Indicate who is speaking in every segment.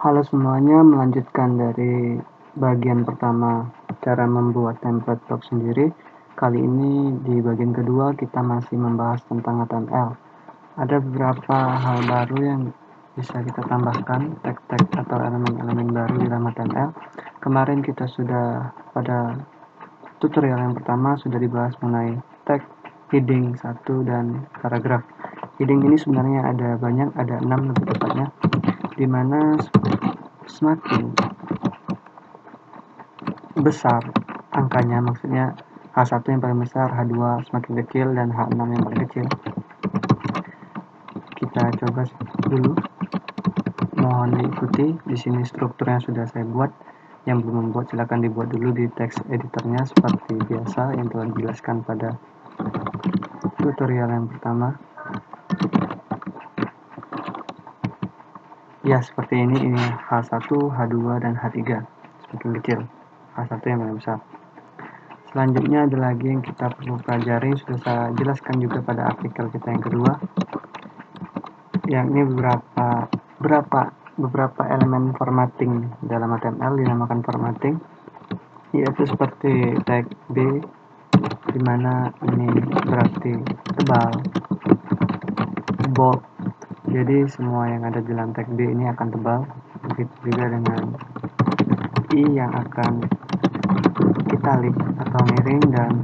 Speaker 1: Halo semuanya, melanjutkan dari bagian pertama cara membuat template blog sendiri. Kali ini di bagian kedua kita masih membahas tentang HTML. Ada beberapa hal baru yang bisa kita tambahkan, tag-tag atau elemen-elemen baru di dalam HTML. Kemarin kita sudah pada tutorial yang pertama sudah dibahas mengenai tag, heading 1 dan paragraf. Heading ini sebenarnya ada banyak, ada 6 lebih tepatnya, di mana semakin besar angkanya, maksudnya H1 yang paling besar, H2 semakin kecil, dan H6 yang paling kecil. Kita coba dulu, mohon diikuti. Di sini strukturnya sudah saya buat. Yang belum membuat silakan dibuat dulu di text editornya seperti biasa yang telah dijelaskan pada tutorial yang pertama. Ya, seperti ini H1, H2 dan H3 semakin kecil, H1 yang paling besar. Selanjutnya ada lagi yang kita perlu pelajari, sudah saya jelaskan juga pada artikel kita yang kedua, yakni beberapa elemen formatting dalam HTML dinamakan formatting, yaitu seperti tag B, dimana ini berarti tebal, bold, jadi semua yang ada di dalam tag B ini akan tebal. Begitu juga dengan I yang akan italic atau miring, dan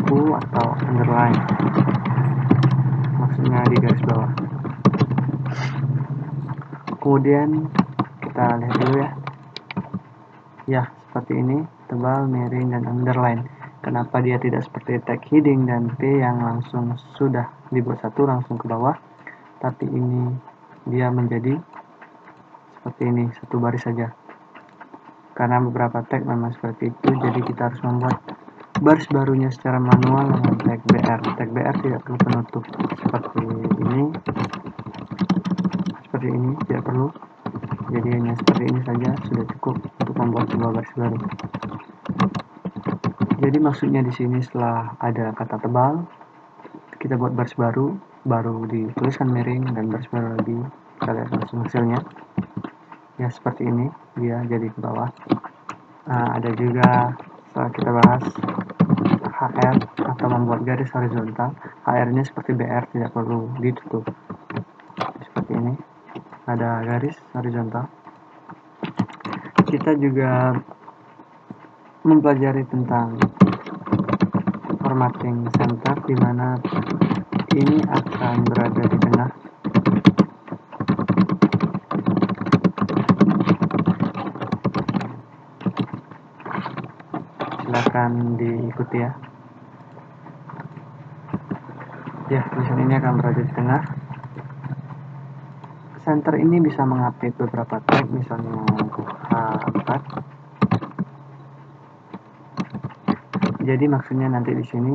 Speaker 1: U atau underline, maksudnya di garis bawah. Kemudian kita lihat dulu ya, seperti ini, tebal, miring, dan underline. Kenapa dia tidak seperti tag heading dan P yang langsung sudah dibuat satu langsung ke bawah, tapi ini dia menjadi seperti ini, satu baris saja. Karena beberapa tag memang seperti itu, jadi kita harus membuat baris barunya secara manual dengan tag BR. Tag BR tidak perlu penutup seperti ini tidak perlu. Jadi hanya seperti ini saja sudah cukup untuk membuat sebuah baris baru. Jadi maksudnya di sini setelah ada kata tebal, kita buat baris baru dituliskan miring, dan baris baru lagi, kita lihat langsung hasilnya. Ya, seperti ini dia jadi ke bawah. Ada juga setelah kita bahas HR atau membuat garis horizontal. HR nya seperti BR, tidak perlu ditutup. Seperti ini, ada garis horizontal. Kita juga mempelajari tentang formatting center, di mana ini akan berada di tengah. Silakan diikuti ya. Ya, tulisan ini akan berada di tengah. Center ini bisa mengupdate beberapa tag, misalnya H4. Jadi maksudnya nanti di sini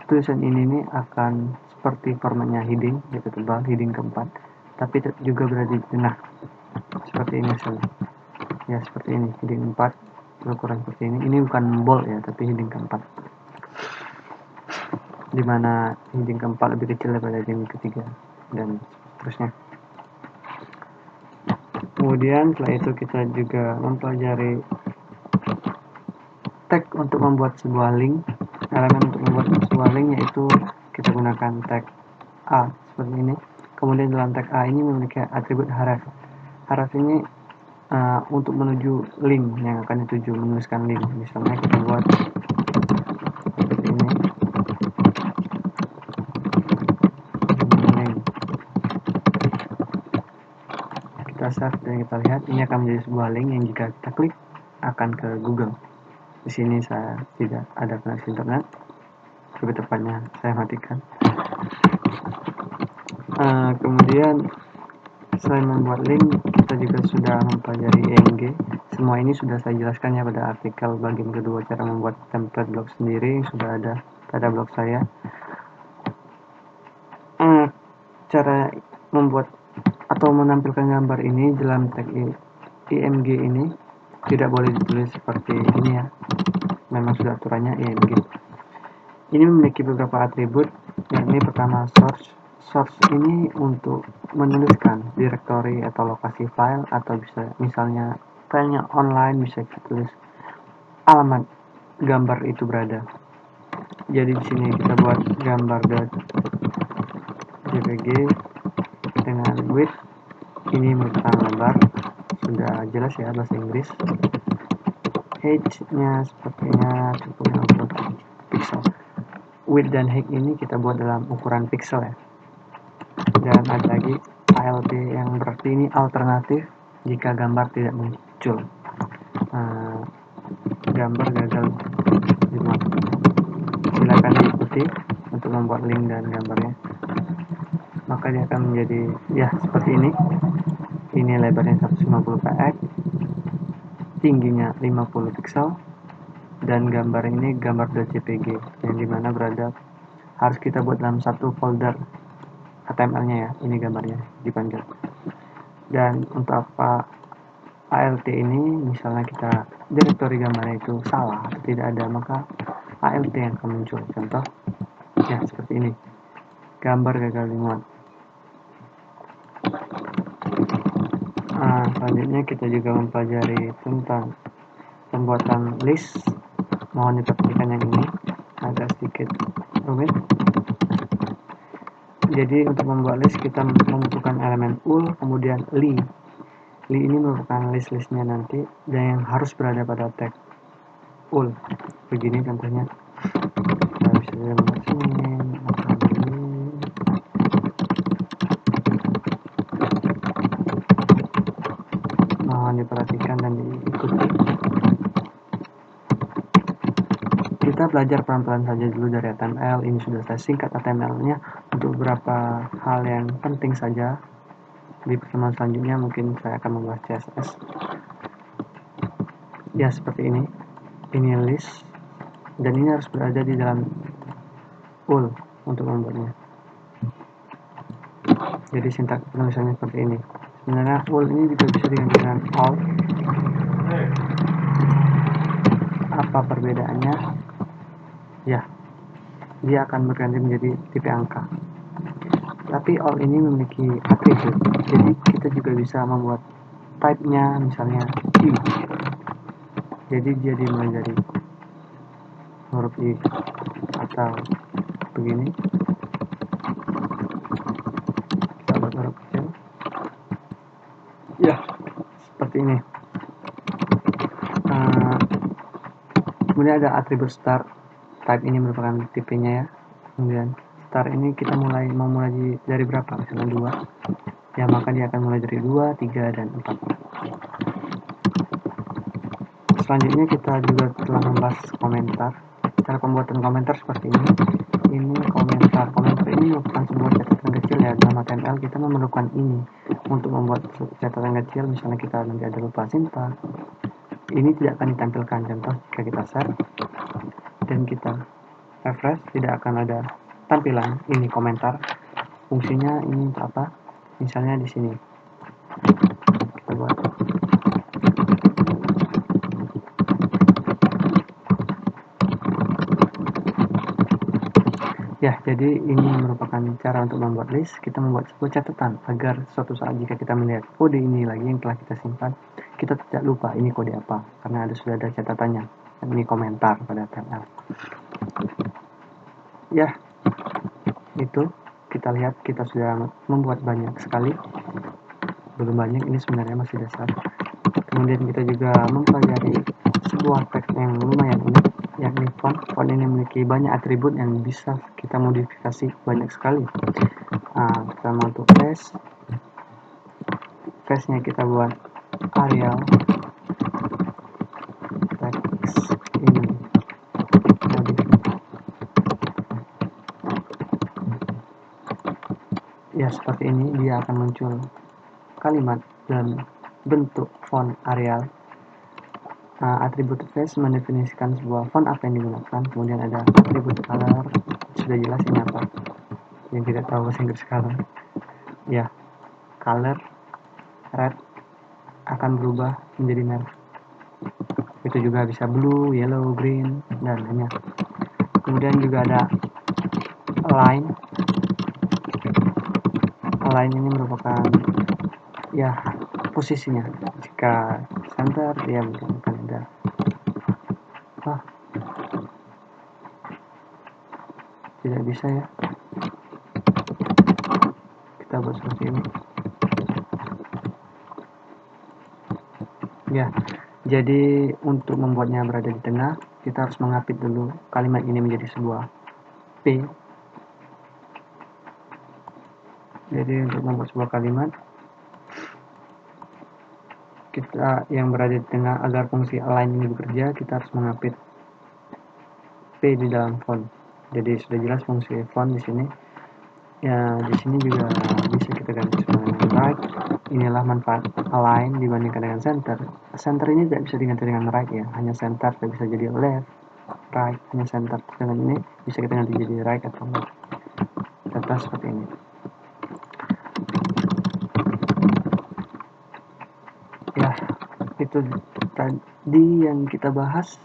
Speaker 1: tulisan ini akan seperti formatnya heading, yaitu tebal, heading keempat, tapi juga berada di tengah. Seperti ini misalnya. Ya, seperti ini, heading 4, berukuran seperti ini. Ini bukan bold ya, tapi heading keempat. Dimana heading keempat lebih kecil daripada heading ketiga, dan seterusnya. Kemudian setelah itu kita juga mempelajari tag untuk membuat sebuah link. Elemen untuk membuat sebuah link yaitu kita gunakan tag A seperti ini. Kemudian dalam tag A ini memiliki atribut href. Href ini untuk menuju link yang akan dituju, menuliskan link. Misalnya kita buat seperti ini, link. Kita save dan kita lihat ini akan menjadi sebuah link yang jika kita klik akan ke Google. Di sini saya tidak ada koneksi internet, lebih tepatnya saya matikan. Kemudian selain membuat link, kita juga sudah mempelajari IMG. Semua ini sudah saya jelaskan ya pada artikel bagian kedua, cara membuat template blog sendiri, sudah ada pada blog saya. Cara membuat atau menampilkan gambar ini dalam tag IMG ini tidak boleh ditulis seperti ini ya, memang sudah aturannya IMG. Ini memiliki beberapa atribut, yakni pertama source, Source ini untuk menuliskan directory atau lokasi file, atau bisa misalnya filenya online, bisa kita tulis alamat gambar itu berada. Jadi di sini kita buat gambar.jpg dengan width ini merupakan lebar, sudah jelas ya bahasa Inggris. Height-nya sepertinya cukup 50 pixel. Width dan height ini kita buat dalam ukuran pixel ya. Dan ada lagi ALT yang berarti ini alternatif jika gambar tidak muncul. Gambar gagal dimuat. Silakan diikuti untuk membuat link dan gambarnya. Maka dia akan menjadi ya seperti ini. Ini lebarnya 150 px, tingginya 50 pixel, dan gambar ini gambar.jpg yang dimana berada harus kita buat dalam satu folder HTML-nya ya. Ini gambarnya dipanggil. Dan untuk apa ALT ini, misalnya kita directory gambarnya itu salah atau tidak ada, maka ALT yang akan muncul. Contoh ya seperti ini, gambar gagal dimuat. Selanjutnya kita juga mempelajari tentang pembuatan list. Mohon diperhatikan yang ini agak sedikit rumit. Jadi untuk membuat list kita membutuhkan elemen ul, kemudian li. Li ini merupakan list-listnya nanti dan yang harus berada pada tag ul. Begini contohnya. Kita bisa membuat sini. Mohon diperhatikan dan diikuti. Kita belajar pelan-pelan saja dulu dari HTML. Ini sudah saya singkat HTML-nya untuk beberapa hal yang penting saja. Di pertemuan selanjutnya mungkin saya akan membahas CSS. Ya seperti ini. Ini list dan ini harus berada di dalam ul untuk membuatnya. Jadi sintak penulisannya seperti ini. Sebenarnya ul ini juga bisa diganti dengan all. Apa perbedaannya? Ya, dia akan berganti menjadi tipe angka. Tapi all ini memiliki atribut, jadi kita juga bisa membuat type-nya misalnya I. Jadi dia dimulai dari huruf I atau begini. Kita buat huruf kecil. Ya, seperti ini. Kemudian ada atribut start. Type ini merupakan tipenya ya. Kemudian start ini kita mulai dari berapa? Misalnya 2. Ya, maka dia akan mulai dari 2, 3, dan 4. Selanjutnya kita juga telah membahas komentar. Cara pembuatan komentar seperti ini. Ini komentar. Komentar ini merupakan sebuah catatan kecil ya. Dalam HTML kita memerlukan ini untuk membuat catatan kecil. Misalnya kita nanti ada lupa sintak. Ini tidak akan ditampilkan. Contoh jika kita save dan kita refresh, tidak akan ada tampilan ini komentar. Fungsinya ini untuk apa? Misalnya di sini kita buat ya. Jadi ini merupakan cara untuk membuat list. Kita membuat sebuah catatan agar suatu saat jika kita melihat kode ini lagi yang telah kita simpan, kita tidak lupa ini kode apa, karena sudah ada catatannya. Dan ini komentar pada HTML. Ya, itu kita lihat kita sudah membuat banyak sekali. Belum banyak, ini sebenarnya masih dasar. Kemudian kita juga mempelajari sebuah teks yang lumayan unik, yakni font. Font ini memiliki banyak atribut yang bisa kita modifikasi banyak sekali. Pertama untuk face-nya kita buat Arial teks ini. Ya seperti ini dia akan muncul kalimat dalam bentuk font Arial. Atribut face mendefinisikan sebuah font apa yang digunakan. Kemudian ada atribut color, sudah jelas ini apa, yang tidak tahu bahasa Inggris color ya. Color red akan berubah menjadi merah, itu juga bisa blue, yellow, green, dan lainnya. Kemudian juga ada line align ini merupakan ya posisinya. Jika center dia menggunakan kalender. Tidak bisa ya, kita buat seperti ini ya. Jadi untuk membuatnya berada di tengah, kita harus mengapit dulu kalimat ini menjadi sebuah P. Jadi untuk membuat sebuah kalimat kita yang berada di tengah, agar fungsi align ini bekerja, kita harus mengapit P di dalam font. Jadi sudah jelas fungsi font di sini. Ya, di sini juga bisa kita ganti dengan right. Inilah manfaat align dibandingkan dengan center. Center ini tidak bisa diganti dengan right ya, hanya center, tidak bisa jadi left, right, hanya center. Dengan ini bisa kita ganti jadi right atau left. Contoh seperti ini. Ya, itu tadi yang kita bahas.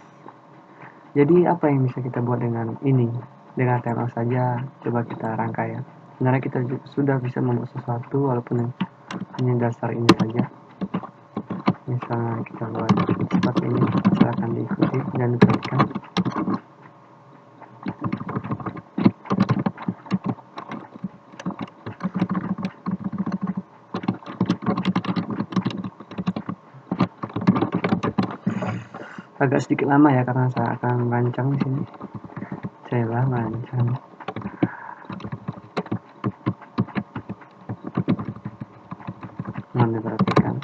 Speaker 1: Jadi apa yang bisa kita buat dengan ini? Dengan HTML saja, coba kita rangkai ya. Sebenarnya kita sudah bisa membuat sesuatu walaupun hanya dasar ini saja. Misalnya kita buat seperti ini, silahkan diikuti dan diperhatikan. Agak sedikit lama ya karena saya akan merancang di sini. Saya merancang. Mohon diperhatikan.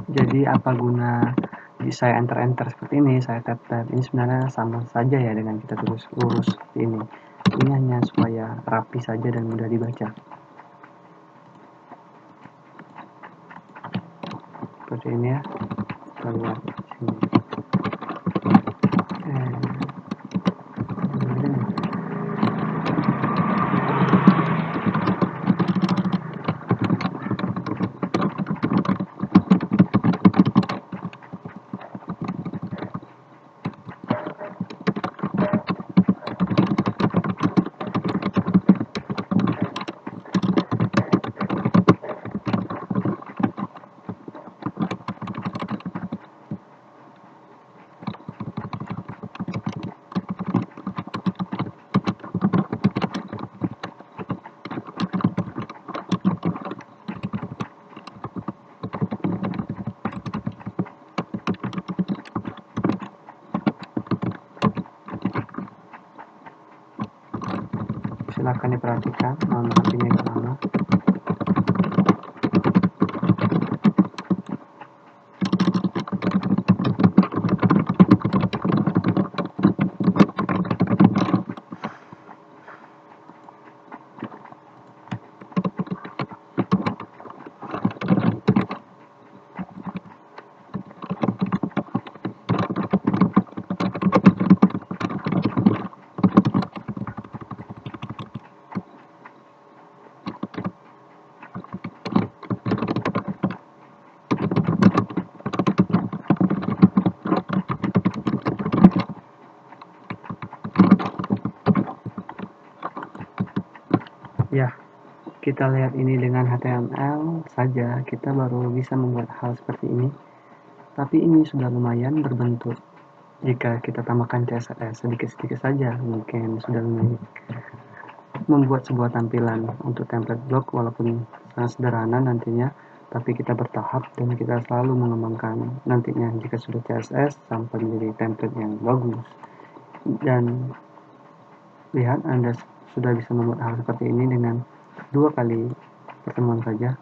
Speaker 1: Jadi apa guna saya enter seperti ini, saya tap ini sebenarnya sama saja ya dengan kita terus lurus seperti ini. Ini hanya supaya rapi saja dan mudah dibaca. Seperti ini ya. Kita lihat sini. Silakan diperhatikan, mohon maaf ini agak lama. Ya, kita lihat ini dengan HTML saja, kita baru bisa membuat hal seperti ini. Tapi ini sudah lumayan berbentuk. Jika kita tambahkan CSS sedikit-sedikit saja, mungkin sudah lumayan membuat sebuah tampilan untuk template blog, walaupun sangat sederhana nantinya, tapi kita bertahap dan kita selalu mengembangkan nantinya jika sudah CSS sampai menjadi template yang bagus. Dan lihat, Anda sudah bisa membuat hal seperti ini dengan 2 kali pertemuan saja.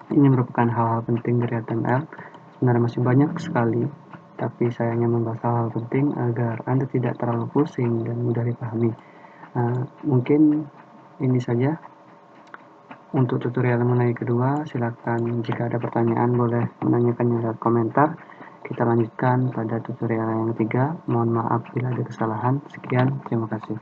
Speaker 1: Ini merupakan hal-hal penting dari HTML. Sebenarnya masih banyak sekali, tapi saya hanya membahas hal-hal penting agar Anda tidak terlalu pusing dan mudah dipahami. Mungkin ini saja untuk tutorial mengenai kedua. Silakan jika ada pertanyaan boleh menanyakannya lewat komentar. Kita lanjutkan pada tutorial yang ketiga. Mohon maaf bila ada kesalahan. Sekian, terima kasih.